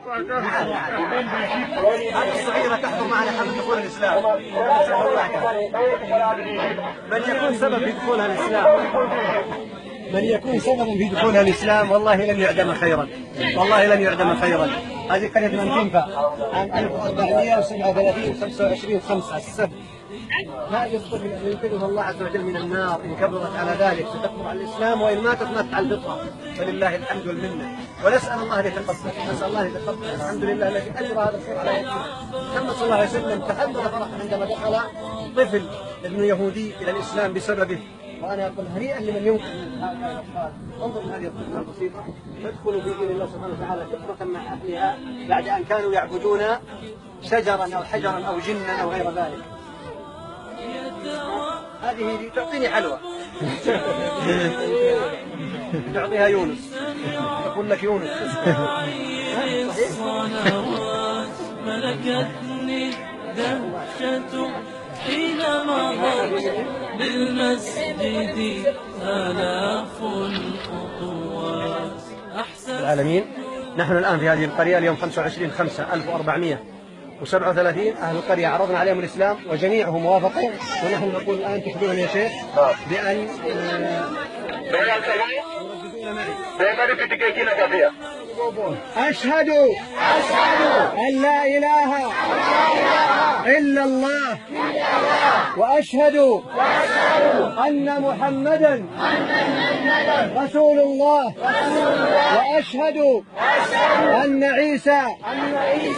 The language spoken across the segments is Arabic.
هذه الصغيرة تحضر معنا حفل دخول الإسلام. من يكون سبب في دخولها الإسلام، من يكون سببا في دخولها الإسلام والله لن يعدم خيرا، والله لن يعدم خيرا. هذه قرية منتنفة عام 1437 25/5 السبت. هذه الطفل ينقذها الله عز وجل من النار إن كبرت على ذلك، ستكبر على الإسلام، وإن ماتت ماتت على الفطرة، فلله الحمد والمنة. ونسأل الله أن يتقبل، نسأل الله أن يتقبل. الحمد لله الذي أجرى هذا الخير على يده. محمد صلى الله عليه وسلم تحدث فرحا عندما دخل طفل ابن يهودي إلى الإسلام بسببه. وأنا أقول هنيئا لمن ينقذ من هؤلاء الأطفال. انظر هذه الطفلة البسيطة تدخل في دين الله سبحانه وتعالى فطرة مع أهلها بعد أن كانوا يعبدون شجرا أو حجرا أو جنا أو غير ذلك. هذه تعطيني حلوى. تعطيها يونس، أقول لك يونس. ملكتني دهشة حينما ضربت بالمسجد آلاف الخطوات. العالمين، نحن الآن في هذه القرية اليوم 25/5/1437. أهل القرية عرضنا عليهم الإسلام وجميعهم وافقوا، ونحن نقول الآن تخبرون يا شيخ بأن أشهد أن لا إله إلا الله وأشهد أن محمدا رسول الله وأشهد أن عيسى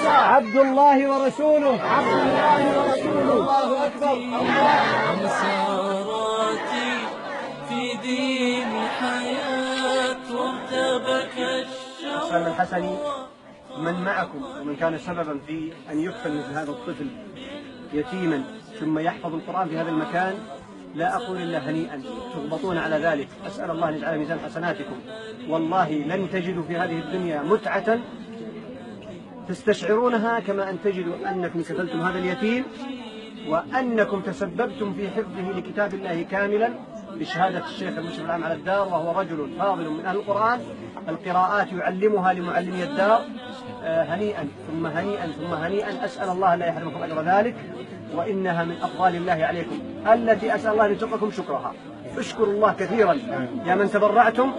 عبد الله ورسوله. الله أكبر. مساراتي في دين حياة وارتبك الشوق. الحسني من معكم ومن كان سببا في أن يكفل مثل هذا الطفل يتيما ثم يحفظ القرآن في هذا المكان، لا أقول إلا هنيئا، تغبطون على ذلك. أسأل الله أن يجعل ميزان حسناتكم. والله لن تجدوا في هذه الدنيا متعة تستشعرونها كما أن تجدوا أنكم كفلتم هذا اليتيم وأنكم تسببتم في حفظه لكتاب الله كاملا بشهادة الشيخ المشرف العام على الدار، وهو رجل فاضل من أهل القرآن، القراءات يعلمها لمعلمي الدار. هنيئا ثم هنيئا ثم هنيئا. أسأل الله لا يحرمكم أجر ذلك، وإنها من أفضال الله عليكم التي أسأل الله أن يرزقكم شكرها. اشكروا الله كثيرا يا من تبرعتم،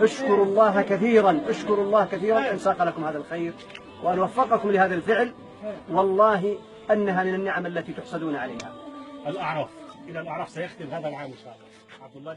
اشكروا الله كثيرا، اشكروا الله كثيرا أن ساق لكم هذا الخير وأن وفقكم لهذا الفعل. والله أنها من النعم التي تحسدون عليها. الأعراف، إلى الأعراف سيختم هذا العام إن شاء الله. عبد الله